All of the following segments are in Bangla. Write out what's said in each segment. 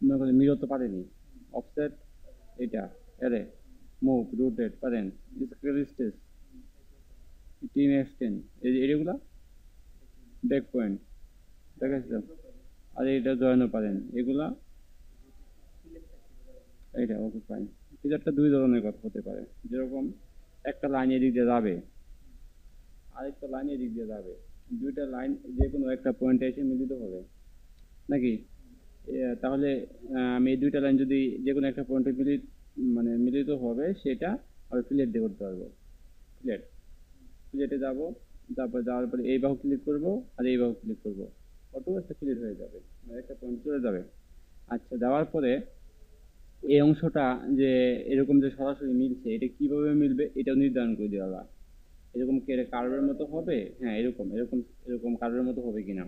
মনে করেন মিরর তো পারেনি, অফসেট এটা, এরে মুভ, রোটেট পারেন, স্কেল স্টেজ, টিম এক্সটেন্ড, এগুলা ব্রেক পয়েন্ট, দেখাচ্ছিলাম। আর এটা জয়েনও পারেন এগুলা, এইটা ওকে ফাইন। ফিচারটা দুই ধরনের কথা হতে পারে, যেরকম একটা লাইন এদিক দিয়ে যাবে, আরেকটা লাইন এদিক দিয়ে যাবে, দুইটা লাইন যে কোনো একটা পয়েন্টে এসে মিলিত হবে নাকি? তাহলে আমি এই দুইটা লাইন যদি যে কোনো একটা পয়েন্টে মানে মিলিত হবে, সেটা আমি ফিলেট দিয়ে করতে পারবো। ফিলেট, ফিলেটে যাবো, তারপর যাওয়ার পরে এই বাহু ক্লিক করব আর এই বাহু ক্লিক করব, অটো একটা ফিলেট হয়ে যাবে, মানে একটা পয়েন্ট চলে যাবে। আচ্ছা, যাওয়ার পরে এই অংশটা যে এরকম যে সরাসরি মিলছে, এটা কিভাবে মিলবে এটাও নির্ধারণ করে দেওয়া যায়। এরকম কার্ভের মতো হবে, হ্যাঁ এরকম এরকম এরকম কার্ভের মতো হবে কিনা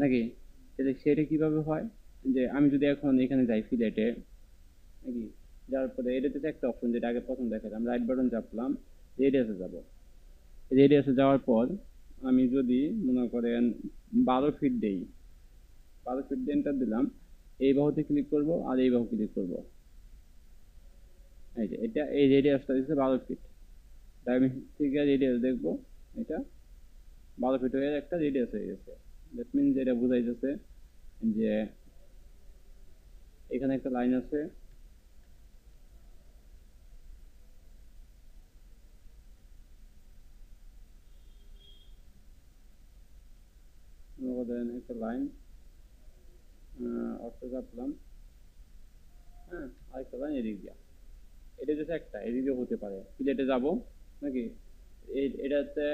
নাকি? তাহলে সেটা কিভাবে হয়, যে আমি যদি এখন এখানে যাই ফিলেটে নাকি, যাওয়ার পরে এটাতে একটা অপশন যেটা আগে প্রথম দেখালাম, রাইট বাটন চাপলাম, রেডিয়াসে যাব। রেডিয়াসে যাওয়ার পর আমি যদি মনে করেন 12 ফিট দেই, 12 ফিট দিয়ে এন্টার দিলাম, এই বাহুতে ক্লিক করব আর এই বাহু ক্লিক করব, এই যে এটা এই রেডিয়াসটা দিচ্ছে 12 ফিট। তাই আমি থেকে রেডিয়াস দেখবো, এটা 12 ফিট হয়ে একটা রেডিয়াস হয়ে গেছে। দ্যাট মিনস এটা বোঝাইতেছে যে এখানে একটা লাইন আছে, একটা লাইন অর্থ চাপলাম, হ্যাঁ আরেকটা লাইন এদিক দিয়া, এটা just একটা এদিক দিয়ে হতে পারে। প্লেটে যাব নাকি, এটাতে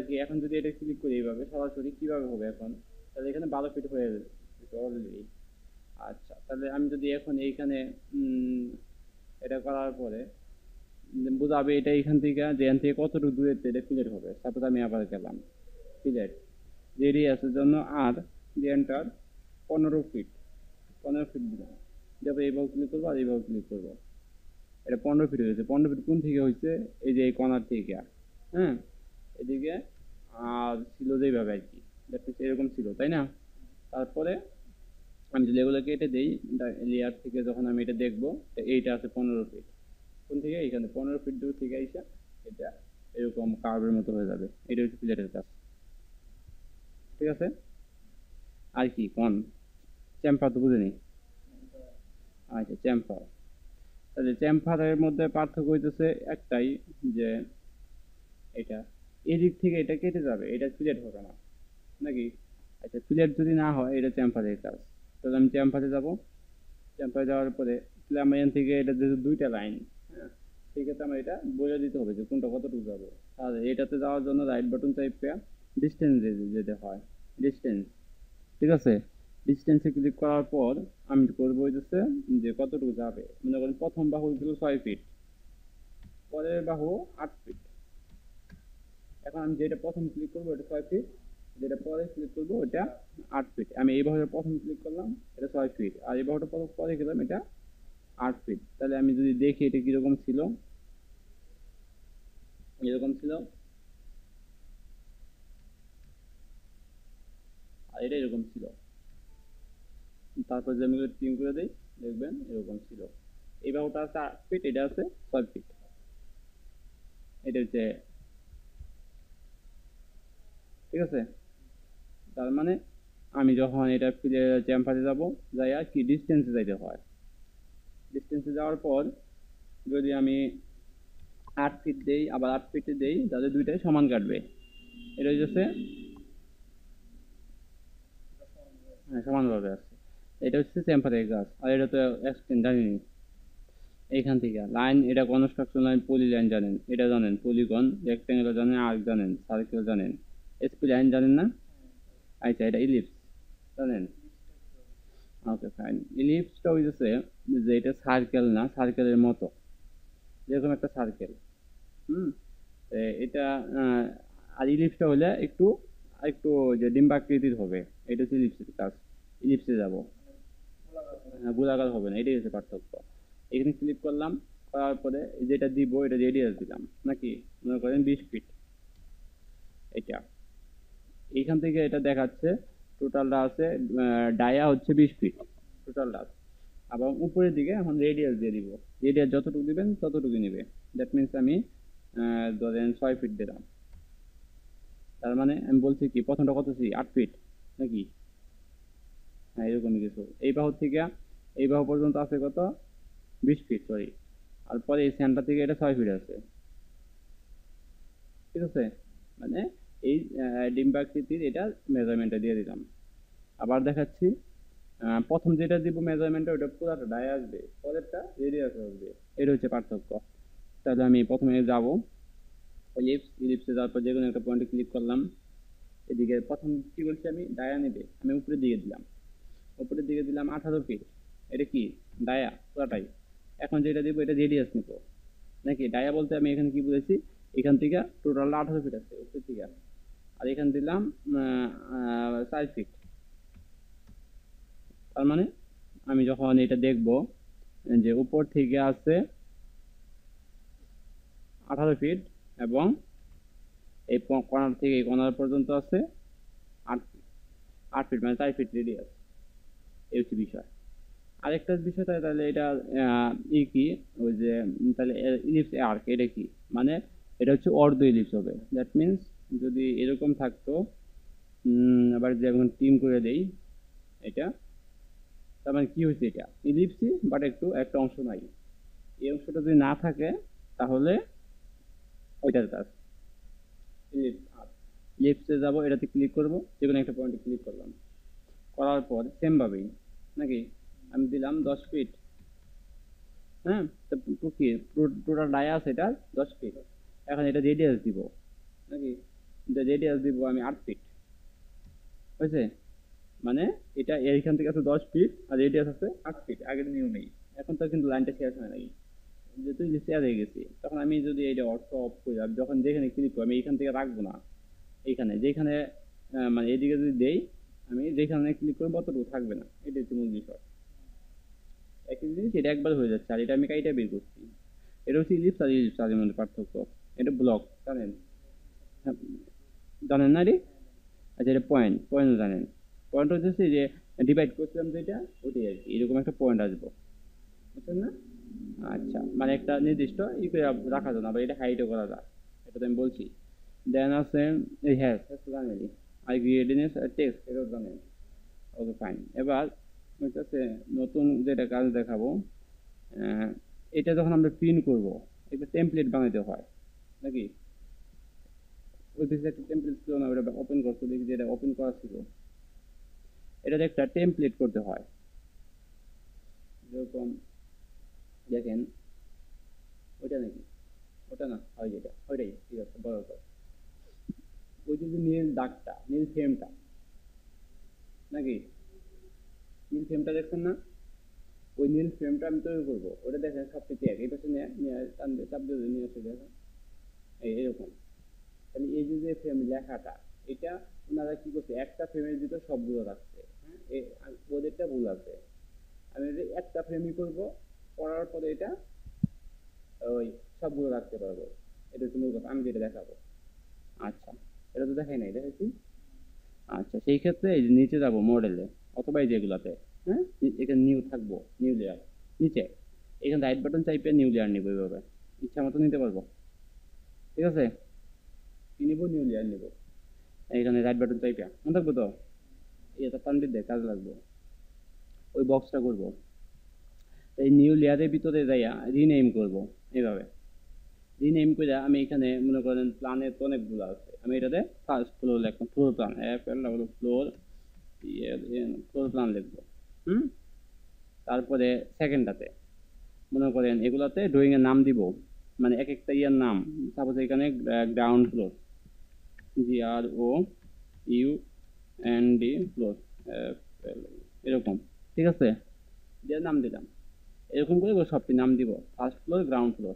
কি এখন যদি এটা ক্লিক করি এইভাবে সরাসরি কিভাবে হবে এখন, তাহলে এখানে 12 ফিট হয়ে যাবে অলরেডি। আচ্ছা, তাহলে আমি যদি এখন এইখানে এটা করার পরে বোঝাবে এটা এখান থেকে যে এখান থেকে কতটুকু দূরে এটা প্লেট হবে। তারপরে আমি আবার গেলাম প্লেট, রেডিয়াসের জন্য আর এন্টার 15 ফিট, 15 ফিট দিলাম, তারপরে এইভাবে ক্লিক করবো আর এইভাবে ক্লিক করবো, এটা 15 ফিট হয়েছে। 15 ফিট কোন থেকে হয়েছে, এই যে এই কর্নার থেকে, হ্যাঁ এদিকে, আর ছিল যেইভাবে আর কি, এরকম ছিল তাই না? তারপরে আমি যদি এগুলো কেটে দিই, লেয়ার থেকে যখন আমি এটা দেখবো, এইটা আছে 15 ফিট, কোন থেকে, এইখানে 15 ফিট দূর থেকে আইসা এটা এরকম কার্ভের মতো হয়ে যাবে। এটা হচ্ছে প্লেটের কাজ, ঠিক আছে? আর কি কোন চ্যাম্পার তো বুঝিনি। আচ্ছা, চ্যাম্পার, তাহলে চ্যাম্পারের মধ্যে পার্থক্য হইতেছে একটাই, যে এটা এদিক থেকে এটা কেটে যাবে, এটা প্লেট হবে না নাকি? আচ্ছা, প্লেট যদি না হয় এটা চ্যাম্পারের কাজ। তাহলে আমি চ্যাম্পারে যাব, চ্যাম্পারে যাওয়ার পরে আমার এখান থেকে এটা যেহেতু দুইটা লাইন, হ্যাঁ সেক্ষেত্রে আমার এটা বলে দিতে হবে যে কোনটা কতটুকু যাবো। আর এটাতে যাওয়ার জন্য রাইট বাটন চাইপে ডিস্টেন্স যেতে হয়, ডিস্টেন্স, ঠিক আছে? ডিস্টেন্সে ক্লিক করার পর আমি করবো হইতেছে যে কতটুকু যাবে, মনে করেন প্রথম বাহু ছিল 6 ফিট, পরের বাহু 8 ফিট। এখন আমি যেটা প্রথম ক্লিক করবো এটা 6 ফিট, যেটা পরে ক্লিক করবো ওটা 8 ফিট। আমি এই বাহুটা প্রথম ক্লিক করলাম, এটা 6 ফিট, আর এই বাহুটা পরে গেলাম, এটা 8 ফিট। তাহলে আমি যদি দেখি এটা কিরকম ছিল, এরকম ছিল, আর এটা এরকম ছিল। তারপর যে আমি টিম করে দিই, দেখবেন এরকম ছিল। এই বাহুটা আছে 8 ফিট, এটা আছে 6 ফিট, এটা হচ্ছে, ঠিক আছে? তার মানে আমি যখন এটা চ্যাম্পারে যাব, যাই আর কি ডিস্টেন্সে যাইতে হয়। ডিস্টেন্সে যাওয়ার পর যদি আমি 8 ফিট দেই আবার 8 ফিটে দেই, তাহলে দুইটাই সমান কাটবে। এটা হচ্ছে, হ্যাঁ সমানভাবে আছে। এটা হচ্ছে টেম্পারেরি গ্লাস, আর এটা তো এক্সটেন্ড জানিনি। এইখান থেকে লাইন, এটা কনস্ট্রাকশন লাইন, পলি লাইন জানেন, এটা জানেন, পলিগন, রেক্টেঙ্গুলার জানেন, আর্ক জানেন, সার্কেল জানেন, এসপি লাইন জানেন না? আচ্ছা, এটা ইলিপস জানেন? Okay fine. ইলিপসটা হইতেছে যে এটা সার্কেল না, সার্কেলের মতো, যেরকম একটা সার্কেল, হুম এটা আর ইলিপসটা হলে একটু একটু যে ডিম্বাকৃতির হবে, এটা হচ্ছে ইলিপসের কাজ। ইলিপসে যাব, গোলাকার হবে না, এটাই হচ্ছে পার্থক্য। এখানে ক্লিক করলাম, করার পরে যেটা দিব এটা রেডিয়াস দিলাম নাকি, মনে করেন 20 ফিট। এটা এইখান থেকে এটা দেখাচ্ছে টোটালটা আছে, ডায়া হচ্ছে 20 ফিট টোটালটা, এবং উপরের দিকে এখন রেডিয়াস দিয়ে দিব। রেডিয়াস যতটুকু দিবেন ততটুকু নেবে। দ্যাট মিনস আমি ধরেন 6 ফিট দিলাম। তার মানে আমি বলছি কি প্রথমটা কত ছিল 8 ফিট নাকি? হ্যাঁ এরকমই কিছু। এই বাহু থেকে এই বাহু পর্যন্ত আছে কত 20 ফিট সরি। আর পরে এই সেন্টার থেকে এটা 6 ফিট আছে। ঠিক আছে, মানে এই ডিম্বাকৃতির এটা মেজারমেন্টটা দিয়ে দিলাম। আবার দেখাচ্ছি, প্রথম যেটা দিব মেজারমেন্টটা ওটা পুরাটা ডায় আসবে, পরেরটা রেডিয়াস আসবে। এটা হচ্ছে পার্থক্য। তাহলে আমি প্রথমে যাব ইলিপসে যাওয়ার পর যে কোনো একটা পয়েন্টে ক্লিক করলাম। এদিকে প্রথম কি বলছি আমি ডায়া নেবে, আমি উপরের দিকে দিলাম। উপরের দিকে দিলাম 18 ফিট। এটা কি ডায়া পুরাটাই। এখন যেটা দিব এটা রেডিয়াস নিব নাকি? ডায়া বলতে আমি এখানে কি বলেছি, এখান থেকে টোটাল 18 ফিট আছে উপর থেকে, আর এখানে দিলাম 4 ফিট। তার মানে আমি যখন এটা দেখব যে উপর থেকে আছে 18 ফিট এবং এই কর্নার থেকে এই কর্নার পর্যন্ত আছে 8 ফিট। 8 ফিট মানে 4 ফিট রেডিয়াস। এই হচ্ছে বিষয়। আরেকটা বিষয় তাহলে এটা কি ওই যে তাহলে ইলিপস আর্ক এটা কি মানে? এটা হচ্ছে অর্ধ ইলিপস হবে। দ্যাট মিনস যদি এরকম থাকতো, আবার যেমন টিম করে দেই এটা, তার মানে কি হয়েছে এটা ইলিপসই বাট একটু একটা অংশ নাই। এই অংশটা যদি না থাকে তাহলে ওইটার কাজ ইলিপস আর্ক। ইলিপসে যাবো, এটাতে ক্লিক করব, যে কোনো একটা পয়েন্টে ক্লিক করলাম। করার পর সেম ভাবেই নাকি আমি দিলাম 10 ফিট। হ্যাঁ, তো কি টোটাল ডায়া আছে এটা 10 ফিট। এখন এটা রেডিয়াস দিব নাকি? এটা রেডিয়াস দিব আমি 8 ফিট। হয়েছে? মানে এটা এইখান থেকে আছে 10 ফিট আর রেডিয়াস আছে 8 ফিট। আগের নিয়মেই এখন তো কিন্তু লাইনটা শেষ হয় নাই, যেহেতু শেয়ার হয়ে গেছি। তখন আমি যদি এটা অর্থ অফ করি, আর যখন যেখানে ক্লিক করি আমি এইখান থেকে রাখবো না, এইখানে যেখানে মানে এইদিকে যদি দেই, আমি যেখানে ক্লিক করবো অতটুকু থাকবে না। এটা হচ্ছে মূল বিষয়। একই জিনিস এটা একবার হয়ে যাচ্ছে, আর এটা আমি কাইটা বের করছি। এটা হচ্ছে ইলিপস আর ইলিপস এর মধ্যে পার্থক্য। এটা ব্লক জানেন? হ্যাঁ, জানেন না রে? আচ্ছা, এটা পয়েন্ট পয়েন্ট জানেন? পয়েন্ট হচ্ছে যে ডিভাইড করছিলাম যেটা ওটাই আর কি, এরকম একটা পয়েন্ট আসবো, বুঝছেন না? আচ্ছা, মানে একটা নির্দিষ্ট ই করে রাখা যায় না, বা এটা হাইটও করা যায়, এটা তো আমি বলছি। দেন আছে এই হ্যাশ, হ্যাশ জানেন? আর গ্রেডিনেস আর টেক্সট এটাও জানেন? Okay fine. এবার হচ্ছে নতুন যেটা কাজ দেখাবো, এটা যখন আমরা প্রিন্ট করব একটা টেমপ্লেট বানাইতে হয় নাকি? ওই পেজে একটা টেমপ্লেট ছিল না, ওটা ওপেন করতে দেখি যে এটা ওপেন করা ছিল। এটার একটা টেমপ্লেট করতে হয়। যেরকম দেখেন ওইটা নাকি ওটা না, হয় যেটা ওইটাই ঠিক আছে, বড় করে ওই যে নীল দাগটা, নীল ফ্রেমটা নাকি? নীল ফ্রেমটা দেখছেন না? ওই নীল ফ্রেমটা আমি তৈরি করবো। ওটা দেখেন সবকিছু এক, এই পাশে নিয়ে টান দিয়ে চাপ দিয়ে নিয়ে এসে দেখেন এরকম। তাহলে এই যে ফ্রেম লেখাটা, এটা ওনারা কি করছে একটা ফ্রেমের ভিতর সবগুলো রাখছে। হ্যাঁ, ওদেরটা ভুল আছে। আমি একটা ফ্রেমই করবো, করার পরে এটা ওই সবগুলো রাখতে পারবো। এটা হচ্ছে মূল কথা, আমি যেটা দেখাবো। আচ্ছা, এটা তো দেখাই নাই, দেখাচ্ছি। আচ্ছা, সেই ক্ষেত্রে এই যে নিচে যাবো মডেলে, অথবা এই যেগুলাতে, হ্যাঁ এখানে নিউ থাকবো, নিউ লেয়ার নিচে, এখানে রাইট বাটন চাইপে নিউ লেয়ার নিবো। এইভাবে ইচ্ছা মতো নিতে পারবো। ঠিক আছে, কি নিবো? নিউ লেয়ার নিবো। এখানে রাইট বাটন চাইপে মনে থাকবো তো, এটা পান্ডিত দেয় কাজ লাগবো। ওই বক্সটা করবো, এই নিউ লেয়ারের ভিতরে যাইয়া রিনেম করবো। এইভাবে রিনেম করে আমি এখানে মনে করেন প্ল্যানের তো অনেকগুলো আছে, আমি এটাতে ফার্স্ট ফ্লোর লিখলাম, floor plan, floor floor plan লিখবো। হুম, তারপরে সেকেন্ডটাতে মনে করেন এগুলাতে ড্রয়িং এর নাম দিব, মানে এক একটা ইয়ার নাম। সাপোজ এখানে গ্রাউন্ড ফ্লোর, GROUND ফ্লোর, এরকম। ঠিক আছে, দিয়ে নাম দিলাম। এরকম করে সবটি নাম দিব, ফার্স্ট ফ্লোর, গ্রাউন্ড ফ্লোর।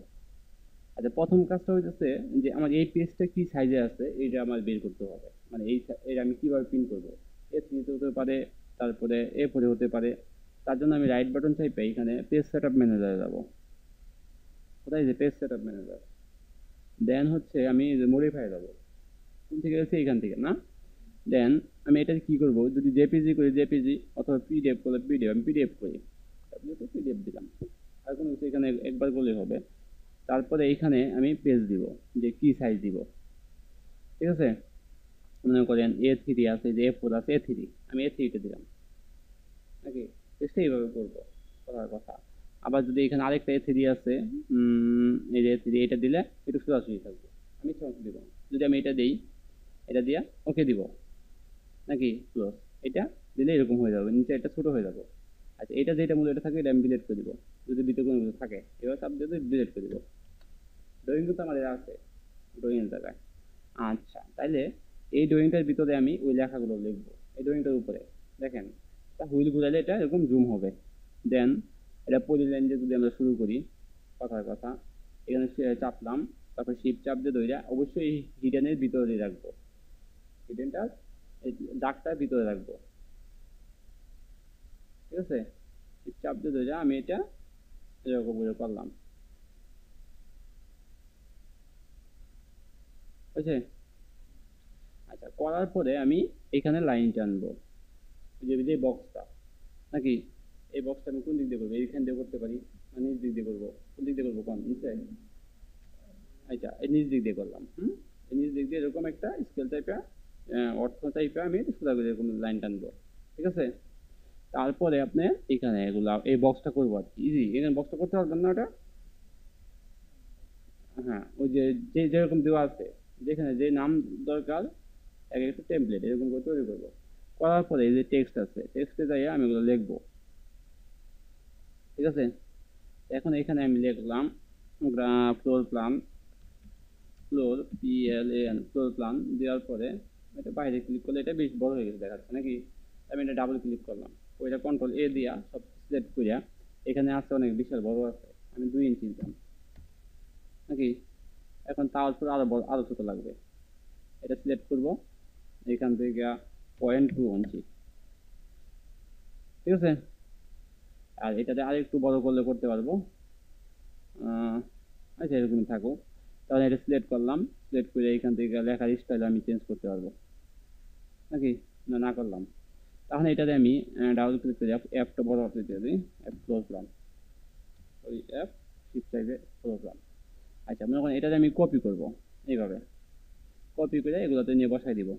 আচ্ছা, প্রথম কাজটা হইতেছে যে আমার এই পেজটা কি সাইজে আছে এইটা আমার বের করতে হবে। মানে এই আমি কিভাবে প্রিন্ট করবো, A3 হতে পারে, তারপরে A4 হতে পারে। তার জন্য আমি রাইট বাটন চাইপে এখানে পেজ সেটআপ ম্যানেজারে যাব। কোথায় যে পেজ সেটআপ ম্যানেজার, দেন হচ্ছে আমি মডিফাই যাব। কোন থেকে গেছে? এখান থেকে না? দেন আমি এটা কি করব, যদি জেপিজি করি জেপিজি, অথবা পিডিএফ করলে পিডিএফ, আমি পিডিএফ করি। যেহেতু পিডিএফ দিলাম, আর কোনো কিছু এখানে একবার করলেই হবে। তারপরে এইখানে আমি পেজ দিব, যে কি সাইজ দিব, ঠিক আছে। মনে করেন A3 আছে, যে A4 আছে, A3 আমি A3টা দিলাম নাকি, চেষ্টা এইভাবে করবো করার কথা। আবার যদি এখানে আরেকটা A3 আছে, এই যে A3 এটা দিলে একটু সোজাসুজি থাকবে, আমি সমস্যা দিব না। যদি আমি এটা দিই, এটা দিয়া ওকে দিব নাকি ক্লোজ, এটা দিলে এরকম হয়ে যাবে, নিচে এটা ছোট হয়ে যাবে। আচ্ছা, এটা যেটা মূল্য এটা থাকে এটা আমি ডিলিট করে দিব, যদি ভিতরে কোনো কিছু থাকে এবার চাপ দিয়ে ডিলিট করে দিব। ড্রয়িং কিন্তু আমার আছে ড্রয়িং এর জায়গায়। আচ্ছা, তাইলে এই ড্রয়িংটার ভিতরে আমি ওই লেখাগুলো লিখবো। এই ড্রয়িংটার উপরে দেখেন হুইল ঘুরাইলে এটা এরকম জুম হবে। দেন এটা পলিলাইন দিয়ে যদি আমরা শুরু করি, কথার কথা, এখানে চাপলাম, তারপর শিপ চাপ দিয়ে ধরে অবশ্যই এই হিডেনের ভিতরে রাখবো, হিডেনটা দাগটার ভিতরে রাখবো, ঠিক আছে। শিপ চাপ দিয়ে ধরে আমি এটা এরকম করে করলাম, বুঝছে। আচ্ছা, করার পরে আমি এখানে লাইন টানবো, যে বক্সটা নাকি, এই বক্সটা আমি কোন দিক দিয়ে করবো, এইখান দিয়ে করতে পারি, মানে নিচ দিক দিয়ে করবো, কোন দিক দিয়ে করবো কোন নিচে। আচ্ছা, এই নিচ দিক দিয়ে করলাম, এই নিচ দিক দিয়ে এরকম একটা স্কেল টাইপের অর্থ টাইপের আমি সোজা করে এরকম লাইন টানবো, ঠিক আছে। তারপরে আপনি এখানে এগুলা এই বক্সটা করবো আর কি, ইজি। এখানে বক্সটা করতে পারবেন না ওটা, হ্যাঁ, ওই যে যেরকম দেওয়া আছে, যেখানে যে নাম দরকার এক একটা টেমপ্লেট এরকম করে তৈরি করবো। করার পরে এই যে টেক্সট আছে, টেক্সটে যাই আমি এগুলো লিখবো, ঠিক আছে। এখন এখানে আমি লিখলাম floor plan, floor PLAN floor plan দেওয়ার পরে এটা বাইরে ক্লিক করলে এটা বেশ বড় হয়ে গেছে দেখাচ্ছে নাকি, আমি এটা ডাবল ক্লিক করলাম, ওইটা Ctrl+A দিয়া সব সিলেক্ট করিয়া, এখানে আছে অনেক বিশাল বড় আছে, আমি 2 ইঞ্চি দিলাম নাকি। এখন তারপর আরো বড় আরো ছোট লাগবে, এটা সিলেক্ট করব, এখান থেকে 0.2 ইঞ্চি, ঠিক আছে। আর এটাতে আর একটু বড় করলে করতে পারবো, আচ্ছা এরকমই থাকুক। তাহলে এটা সিলেক্ট করলাম, সিলেক্ট করে এখান থেকে লেখার স্টাইল আমি চেঞ্জ করতে পারবো নাকি, না করলাম। তাহলে এটাতে আমি ডাবল ক্লিক করে অ্যাপটা বড় করতে দিই, অ্যাপ ক্লোজ করলাম, ওই অ্যাপ শিফট সাইজে ক্লোজ করলাম। আচ্ছা, মনে করেন এটাতে আমি কপি করব, এইভাবে কপি করে এগুলোতে নিয়ে বসাই দিব,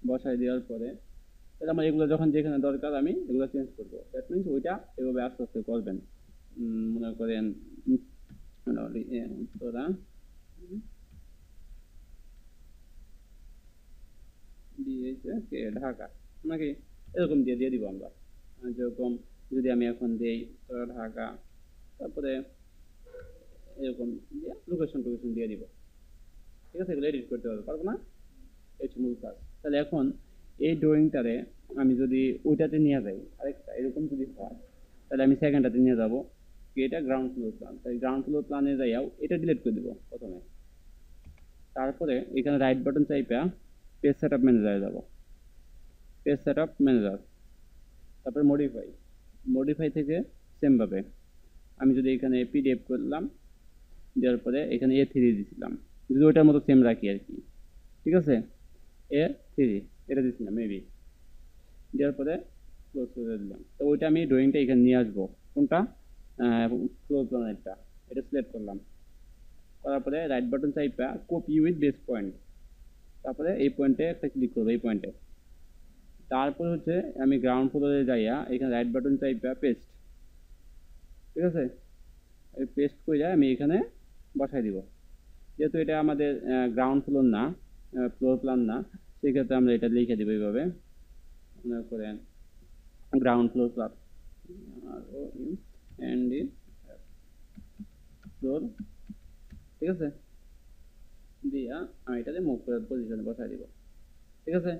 বসাই দেওয়ার পরে তাহলে আমার এগুলো যখন যেখানে দরকার আমি এগুলো চেঞ্জ করবো, দ্যাট মিনস ওইটা এভাবে আস্তে আস্তে করবেন। মনে করেন তোরা দিয়েছে কে ঢাকা নাকি, এরকম দিয়ে দিয়ে দিব আমরা। যেরকম যদি আমি এখন দিই তোরা ঢাকা, তারপরে এরকম দিয়ে লোকেশন টোকেশন দিয়ে দিব, ঠিক আছে। এগুলো এডিট করতে পারবো না, এই মূল কাজ। তাহলে এখন এই ড্রয়িংটারে আমি যদি ওইটাতে নিয়ে যাই, আরেকটা এরকম যদি হয়, তাহলে আমি সেকেন্ডটাতে নিয়ে যাবো কি, এটা গ্রাউন্ড ফ্লোর প্ল্যান, তাই গ্রাউন্ড ফ্লোর প্ল্যানে যাইয়াও এটা ডিলিট করে দিব প্রথমে। তারপরে এখানে রাইট বাটন চাইপা পেজ সেটআপ ম্যানেজারে যাব, পেজ সেটআপ ম্যানেজার, তারপর মডিফাই, মডিফাই থেকে সেমভাবে আমি যদি এখানে পিডিএফ করলাম, দেওয়ার পরে এখানে A3 দিয়েছিলাম, যদি ওইটার মতো সেম রাখি আর কি, ঠিক আছে। A3 এটা দিয়েছিলাম মেবি, দেওয়ার পরে ক্লোজ করে দিলাম। তো ওইটা আমি ড্রয়িংটা এখানে নিয়ে আসবো, কোনটা ক্লোজ প্ল্যানেরটা, এটা সিলেক্ট করলাম, করার পরে রাইট বাটন চাইপা কপি উইথ বেস পয়েন্ট, তারপরে এই পয়েন্টে একটা ক্লিক করবো, এই পয়েন্টে। তারপর হচ্ছে আমি গ্রাউন্ড ফ্লোরে যাইয়া এখানে রাইট বাটন চাইপা পেস্ট, ঠিক আছে। এই পেস্ট করে আমি এখানে বসাই দিব, যেহেতু এটা আমাদের গ্রাউন্ড ফ্লোর না, ফ্লোর প্ল্যান না, সেক্ষেত্রে আমরা এটা লিখে দেবো এইভাবে, মনে করেন ground floor plan and floor, ঠিক আছে, দিয়া আমি এটাতে মুভ করে পজিশনে বসাই দিব, ঠিক আছে।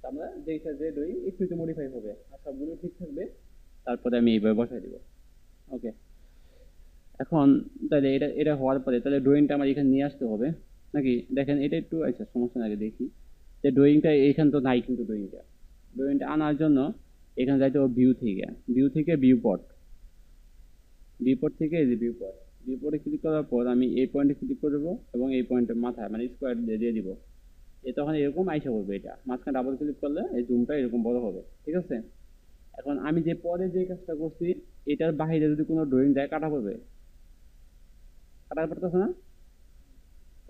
আমরা যেই সাইজে ড্রয়িং একটু একটু মডিফাই হবে আর সবগুলো ঠিক থাকবে, তারপরে আমি এইভাবে বসাই দিব, ওকে। এখন তাহলে এটা এটা হওয়ার পরে তাহলে ড্রয়িংটা আমার এখানে নিয়ে আসতে হবে নাকি, দেখেন এটা একটু আচ্ছা সমস্যা আগে দেখি, যে ড্রয়িংটা এইখানে তো নাই, কিন্তু ড্রয়িংটা আনার জন্য এখানে যাইতে হবে ভিউ থেকে, ভিউপট, ভিউপট থেকে এই যে ভিউপটে ক্লিক করার পর আমি এই পয়েন্টে ক্লিক করবো এবং এই পয়েন্টের মাথায় মানে স্কোয়ার দিয়ে দিব, তখন এরকম আইসা করবে, এটা মাঝখানে ডাবল ক্লিক করলে এই জুমটা এরকম বড় হবে, ঠিক আছে। এখন আমি যে পরে যে কাজটা করছি এটার বাইরে যদি কোনো ড্রয়িং যায় কাটা পড়বে, কাটা পড়তেছে না,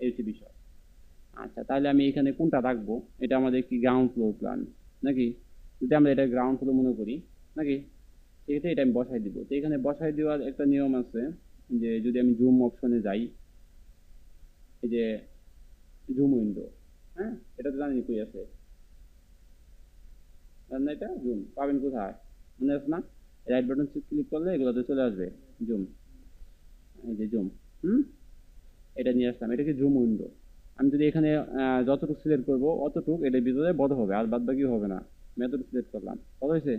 এই হচ্ছে বিষয়। আচ্ছা তাহলে আমি এখানে কোনটা রাখবো, এটা আমাদের কি গ্রাউন্ড ফ্লোর প্ল্যান নাকি, যদি আমরা এটা গ্রাউন্ড ফ্লোর মনে করি নাকি, সেক্ষেত্রে এটা আমি বসাই দিব। তো এখানে বসাই দেওয়ার একটা নিয়ম আছে, যে যদি আমি জুম অপশনে যাই, এই যে জুম উইন্ডো, হ্যাঁ এটা তো জানি কই আছে, জানেন এটা জুম পাবেন কোথায়, মনে আছে না, রাইট বাটন ক্লিক করলে এগুলোতে চলে আসবে জুম, এই যে জুম, হুম, এটা নিয়ে আসলাম, এটা কি জুম উইন্ডো। আমি যদি এখানে যতটুকু সিলেক্ট করবো অতটুকু এটার ভিতরে বড় হবে, আর বাদ বাকি হবে না। আমি এতটুকু সিলেক্ট করলাম, কত হয়েছে,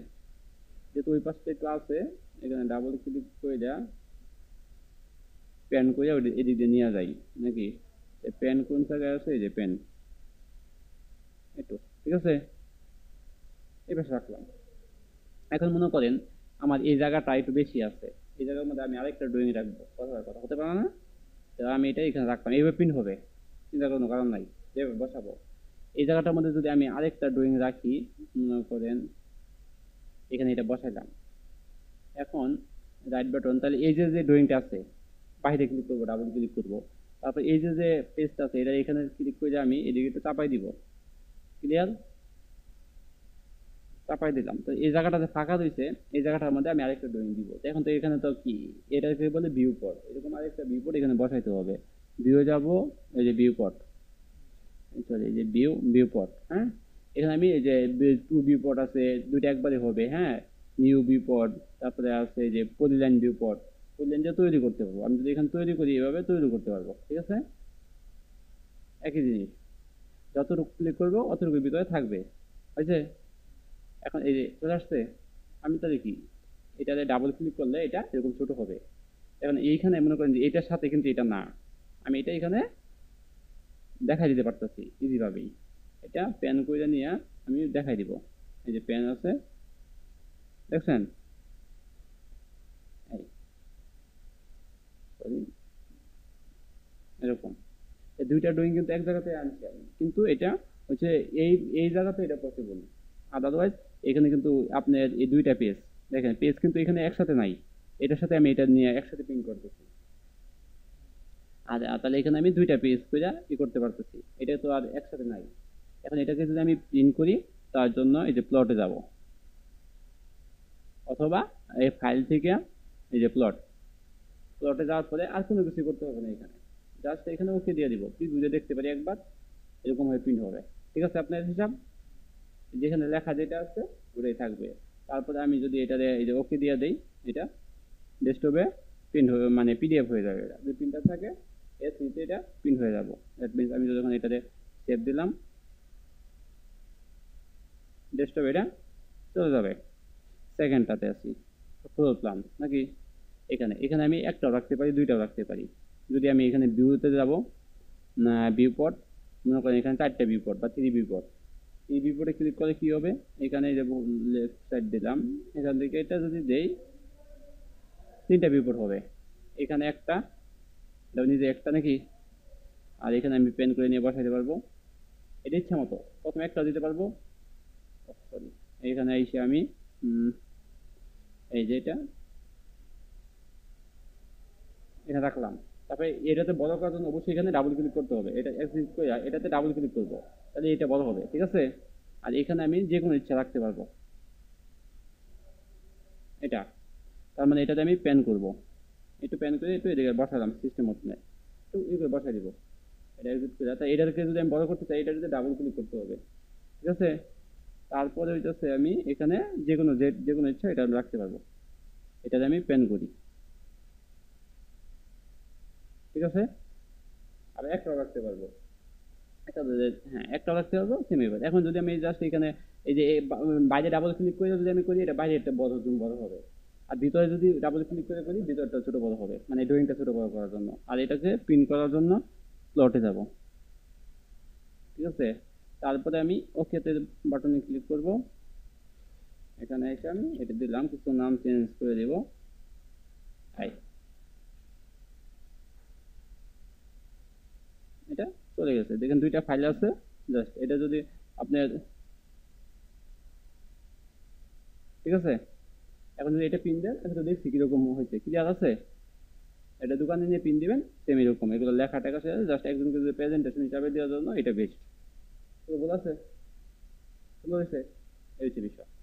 যেহেতু ওই পাশটা একটু আছে, এখানে ডাবল ক্লিক করে দেওয়া, প্যান করে এদিক দিয়ে নিয়ে যাই নাকি, প্যান কোন জায়গায় আছে, এই যে প্যান, একটু ঠিক আছে, এই পাশে রাখলাম। এখন মনে করেন আমার এই জায়গাটা একটু বেশি আছে, এই জায়গার মধ্যে আমি আরেকটা ড্রয়িং রাখবো, কথা হতে পারে না, তো আমি এটা এখানে রাখলাম, এইভাবে প্রিন্ট হবে, চিন্তা কোনো কারণ নাই, যেভাবে বসাবো। এই জায়গাটার মধ্যে যদি আমি আরেকটা ড্রয়িং রাখি, মনে করেন এখানে এটা বসাইলাম, এখন রাইট বাটন, তাহলে এই যে যে ড্রয়িংটা আছে বাইরে ক্লিক করবো, ডাবল ক্লিক করবো, তারপর এই যে যে পেজটা আছে এটা এখানে ক্লিক করে আমি এদিকে একটু চাপাই দিব, ক্লিয়ার, চাপাই দিলাম। তো এই জায়গাটাতে ফাঁকা রয়েছে, এই জায়গাটার মধ্যে আমি আরেকটা ড্রয়িং দিব। তো এখন তো এখানে তো কি, এটাকে বলে ভিউ পট, এরকম আরেকটা ভিউ পট এখানে বসাইতে হবে। ভিউ যাব, এই যে ভিউ পট, সরি এই যে ভিউ পট, হ্যাঁ, এখানে আমি এই যে টু ভিউ পট আছে, দুইটা একবারে হবে, হ্যাঁ, নিউ ভিউ পট, তারপরে আছে যে পলিলাইন ভিউ পট, পলিলাইনটা তৈরি করতে পারবো আমি, যদি এখানে তৈরি করি এভাবে তৈরি করতে পারবো, ঠিক আছে, একই জিনিস, যতটুকু ক্লিক করবো অতটুকুর ভিতরে থাকবে, হয়েছে। এখন এই যে চলে আসছে, আমি তাহলে কি, এটাতে ডাবল ক্লিক করলে এটা এরকম ছোট হবে। এখন এইখানে মনে করেন যে এটার সাথে কিন্তু এটা না, আমি এটা এখানে দেখাই দিতে পারতেছি ইজি ভাবেই, এটা প্যান করে নিয়ে আমি দেখাই দিব, এই যে প্যান আছে দেখছেন, এই sorry, এরকম এই দুইটা ড্রয়িং কিন্তু এক জায়গাতে আনছি আমি, কিন্তু এটা হচ্ছে এই এই জায়গাতে এটা পসিবল, আদারওয়াইজ এখানে কিন্তু আপনার এই দুইটা পেজ, দেখেন পেজ কিন্তু এখানে একসাথে নাই, এটার সাথে আমি এটা নিয়ে একসাথে প্রিন্ট করতেছি, আর তাহলে এখানে আমি দুইটা পেজ করে করতে পারতেছি, এটা তো আর একসাথে নাই। এখন এটাকে যদি আমি প্রিন্ট করি, তার জন্য এই যে প্লটে যাব, অথবা এই ফাইল থেকে এই যে প্লটে যাওয়ার পরে আর কোনো কিছু করতে হবে না, এখানে জাস্ট এখানে ওকে দিয়ে দিব, প্রিভিউতে দেখতে পারি একবার, এরকম ভাবে প্রিন্ট হবে, ঠিক আছে, আপনার হিসাব, যেখানে লেখা যেটা আছে ওটাই থাকবে। তারপরে আমি যদি এটা এই যে ওকে দিয়ে দেই, এটা ডেস্কটপে প্রিন্ট হবে, মানে পিডিএফ হয়ে যাবে, এটা যদি প্রিন্টার থাকে এর থ্রুতে এটা প্রিন্ট হয়ে যাব। দ্যাট মিনস আমি যখন এটাতে সেভ দিলাম, ডেস্কটপ এটা চলে যাবে। সেকেন্ডটাতে আছি ফ্লোর প্ল্যান নাকি, এখানে এখানে আমি একটাও রাখতে পারি, দুইটাও রাখতে পারি। যদি আমি এখানে ভিউতে যাব, ভিউ পট, মনে করেন এখানে চারটা ভিউ পট বা থ্রি ভিউ পট, এই ভিউ পটে ক্লিক করে কি হবে, এখানে যে লেফট সাইড দিলাম, এখান থেকে এটা যদি দেই তিনটা ভিউ পট হবে, এখানে একটা, এটা নিজে একটা নাকি, আর এখানে আমি পেন করে নিয়ে বসাইতে পারবো, এটা ইচ্ছা মতো প্রথমে একটা দিতে পারবো, সরি, এখানে এসে আমি এই যে এটা এখানে রাখলাম। তারপরে এটাতে বড় করার জন্য অবশ্যই এখানে ডাবল ক্লিক করতে হবে, এটা ক্লিক করে এটাতে ডাবল ক্লিক করবো, তাহলে এটা বড় হবে, ঠিক আছে। আর এখানে আমি যে কোনো ইচ্ছা রাখতে পারবো, এটা তার মানে এটাতে আমি প্যান করব, একটু প্যান করে একটু এদিকে বসালাম সিস্টেম অপশনে, একটু এই করে বসাই দিব, এটা এক্সিট করে, তাই এটাকে যদি আমি বড় করতে চাই এটাতে ডাবল ক্লিক করতে হবে, ঠিক আছে। তারপরে হইতেছে আমি এখানে যে কোনো ইচ্ছা এটা রাখতে পারবো, এটাতে আমি প্যান করি, ঠিক আছে। আর একটাও রাখতে পারবো, হ্যাঁ একটাও রাখতে পারবো সেম এবার। এখন যদি আমি জাস্ট এখানে এই যে বাইরে ডাবল ক্লিক করে যদি আমি করি, এটা বাইরে একটা বড় হবে, আর ভিতরে যদি ডাবল ক্লিক করে করি ভিতরটা ছোট বড় হবে, মানে ড্রয়িংটা ছোট বড় করার জন্য। আর এটাকে প্রিন্ট করার জন্য প্লটে যাব, ঠিক আছে। তারপরে আমি ওকে তে বাটনে ক্লিক করব, এখানে এসে আমি এটা দিলাম, কিছু নাম চেঞ্জ করে দেব, এটা চলে গেছে, দেখেন দুইটা ফাইল আছে। জাস্ট এটা যদি আপনার ঠিক আছে? এখন যদি এটা পিন দেন এটা দেখছি কিরকম হয়েছে, ক্লিয়ার আছে? এটা দোকানে নিয়ে পিন দিবেন সেম এরকম, এগুলো লেখা টেখা জাস্ট একজনকে যদি প্রেজেন্টেশন হিসাবে দেওয়ার জন্য এটা বেস্ট। বলা আছে? সুন্দর হয়েছে? এই হচ্ছে বিষয়।